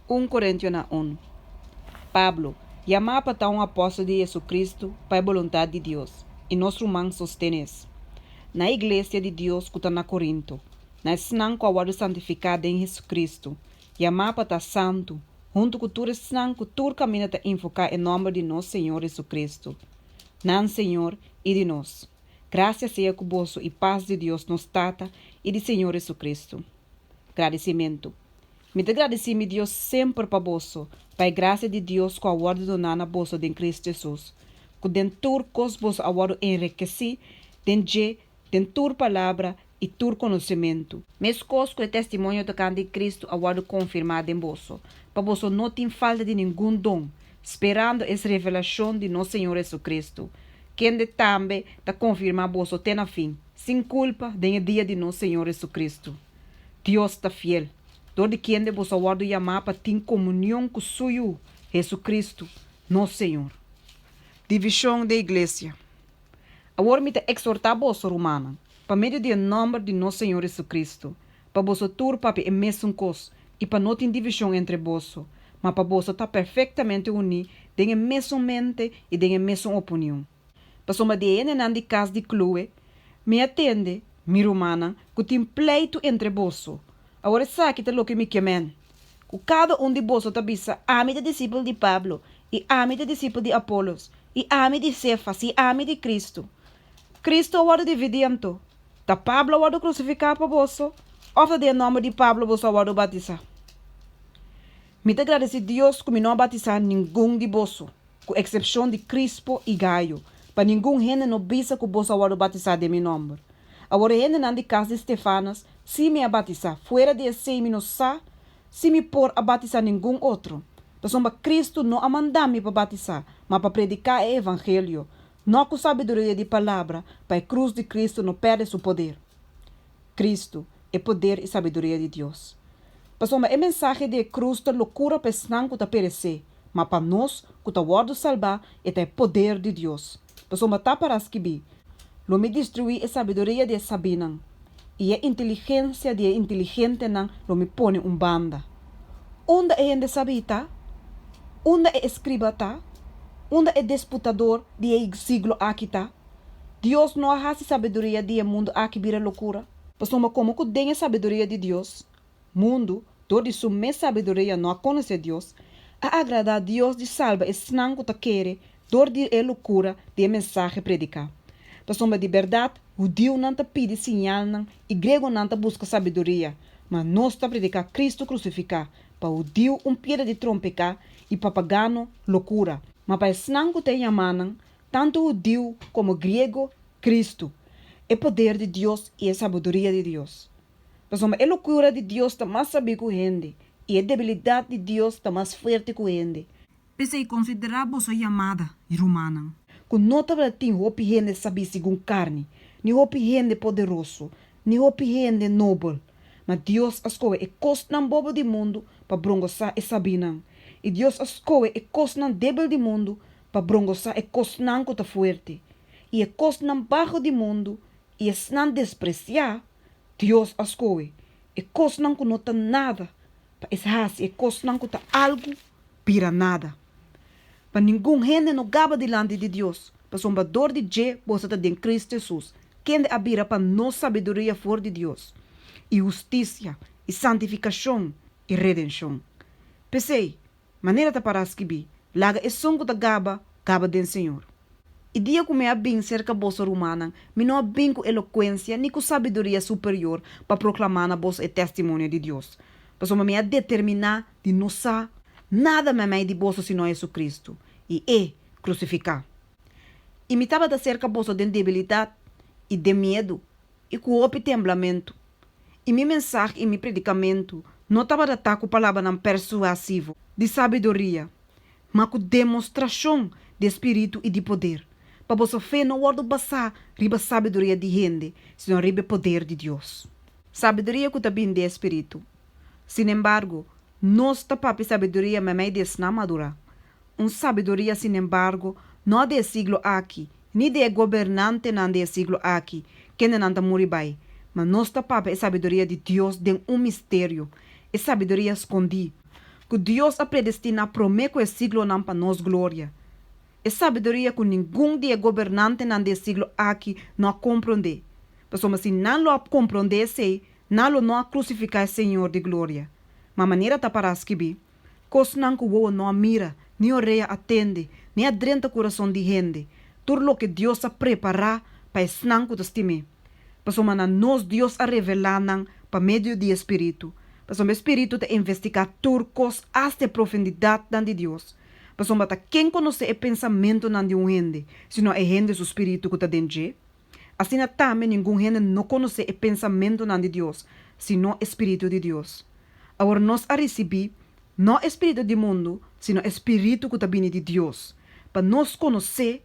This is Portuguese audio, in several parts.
1 Coríntios 1. Pablo, chamado para estar apóstolo de Jesus Cristo para a vontade de Deus, e nosso irmão sostém isso. Na igreja de Deus que está na Corinto, nós não com a santificada em Jesus Cristo, chamado para estar santo, junto com tudo isso que todo caminho está enfocar em nome de nosso Senhor Jesus Cristo. Não Senhor e de nós. Graças seja com vosso e paz de Deus nos tata e de Senhor Jesus Cristo. Agradecimento. Me agradecemos Deus sempre para vosso, para a graça de Deus com a ordem do nana vosso de Cristo Jesus. Que dentro cos vosso a ordem enriqueci, dentro palavra e tur conhecimento. Mes cos com o testemunho de Cristo a ordem confirmada em vosso, para vosso não tem falta de nenhum dom, esperando essa revelação de nosso Senhor Jesus Cristo. Quem de também está confirmar vosso tem a fim, sem culpa, no dia de nosso Senhor Jesus Cristo. Deus está fiel. Todo quem de vosso ordem chamar para ter comunhão com o Senhor Jesus Cristo, nosso Senhor. Divisão da igreja. Agora me exortar vosso romana, para meio do nome de nosso Senhor Jesus Cristo, para vosso tur para o mesmo coisa e para não ter divisão entre vosso, mas para vosso estar perfeitamente unido, tem a mesma mente e tem a mesma opinião. Para soma de de casa de Chloe, me atende, mi romana, que tem pleito entre vosso. Agora sabe que é o que me quemen. Cada de vosso está bisa, ame de discípulo de Pablo, e ame de discípulo de Apolos, e ame de Cefas, e ame de Cristo. Cristo agora dividindo. Da Pablo agora crucificar para vosso, ou de nome de Pablo vosso agora batizar. Me agradece Deus que me não batizar nenhum de vosso, com exceção de Crispo e Gaio, para nenhum gente não bisa que vosso agora batizar de meu nome. Agora gente não de casa de Stefanas, se me batizar fora de esse me não sa, se me por a batizar nenhum outro. Pessoa Cristo não a mandar-me para batizar, mas para predicar o evangelho, não com sabedoria de palavra, para a cruz de Cristo não perde seu poder. Cristo é poder e sabedoria de Deus. Pessoa é mensagem de cruz da loucura para não que perecer, mas para nós que está guardo salvar é o poder de Deus. Pessoa tá para escrever. Lo me destruir a sabedoria de Sabinan. E a inteligência de inteligente não lo me põe banda. Onde é gente sabita? Onde é escriba tá? Onde é disputador de siglo aqui tá? Deus não há sabedoria de mundo aqui vira loucura. Pessoa como que tem a sabedoria de Deus? Mundo, todo isso me sabedoria não conhece Deus. A agradar a Deus de salva e senão que quer, dor de loucura de mensagem predicar. Pessoa de verdade, o Deus não pede sinal não, e grego não busca sabedoria, mas nós está predicar Cristo crucificar, para o Deus pedra de trompecar e para pagano loucura. Mas para senão que tem chamado, tanto o Deus como o grego, Cristo, é poder de Deus e é sabedoria de Deus. Pessoa, a loucura de Deus está mais sabida que o gente, e a debilidade de Deus está mais forte que o gente. Pensei considerar a sua chamada romana. Que não estava tendo hopi gente saber segundo carne, nem hopi gente poderoso, nem hopi gente nobre. Mas Deus escolhe e costa não bobo do mundo para brongoçar e sabinan. E Deus escolhe e costa não débil do mundo para brongoçar e costa não que está forte. E e costa não baixo do mundo e es não despreciar. Deus escolhe e costa não que não está nada para es e costa não que está algo para nada. Para nenhum gente não gaba delante de Deus. Para sombador de Je, você está em Cristo Jesus. Quem de abira para nossa sabedoria for de Deus. E justiça, e santificação, e redenção. Pensei, maneira de parar escrever, laga é som que gaba do Senhor. E dia que me abim cerca da bolsa romana, me não abim com eloquência, nem com sabedoria superior para proclamar na bolsa o testemunho de Deus. Para me determinar de não saber nada mais de bolsa senão Jesus Cristo. E crucificar. E me estava da cerca bolsa de debilidade e de medo e com o temblamento. E minha mensagem e meu predicamento não estava da com palavra não persuasivo de sabedoria, mas com demonstração de espírito e de poder. Para vossa fé não pode passar riba sabedoria de gente, senão riba poder de Deus. Sabedoria que também de espírito. Sin embargo, nós tapamos sabedoria mais de na madura. Sabedoria, sin embargo, não é de siglo aqui, nem de governante não de siglo aqui, que não está moribai. Mas nós tapamos a sabedoria de Deus de mistério, a sabedoria escondida. que Deus a predestina prometo esse siglo não para nós glória. É sabedoria que nenhum dia governante nesse siglo aqui não compreende. Mas se não lo compreender, não lo não crucificar o Senhor de glória. Mas maneira tá para escrever, coisa não que o não mira, nem o rei atende, nem adrenta o coração de gente. Tudo o que Deus a preparar para esnan que estime. Mas nós Deus a revelar para meio do Espírito. Mas o Espírito te investigar tudo coisas hasta profundidade de Deus. Mas quem conhece o pensamento de um gente, senão é gente do Espírito que está dentro? Assim também ninguém gente não conhece o pensamento de Deus, senão o Espírito de Deus. Agora nós a receber, não o Espírito do mundo, senão o Espírito que está vindo de Deus. Para nós conhecer,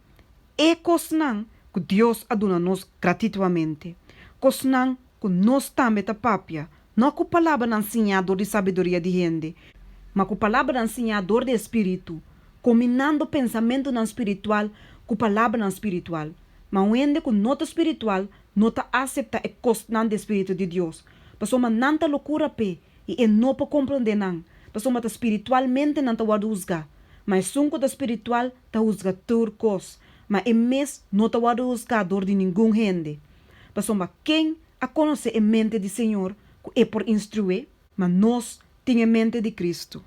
é coisa que Deus a dado nos gratuitamente. Coisa que nós também está papia, não com palavra ensinador de sabedoria de gente, mas com palavra ensinador de Espírito, combinando pensamento não espiritual com palavra não espiritual. Mas o ende com nota espiritual, nota aceita a costa do Espírito de Deus. Mas uma nanta loucura pe e não para compreender não. Mas uma espiritualmente não está a usar. Mas sunco da espiritual está a usar tudo coisa. Mas é mês não está a usar dor de nenhum gente. Mas uma quem a conhecer a mente do Senhor é por instruir, mas nós temos a mente de Cristo.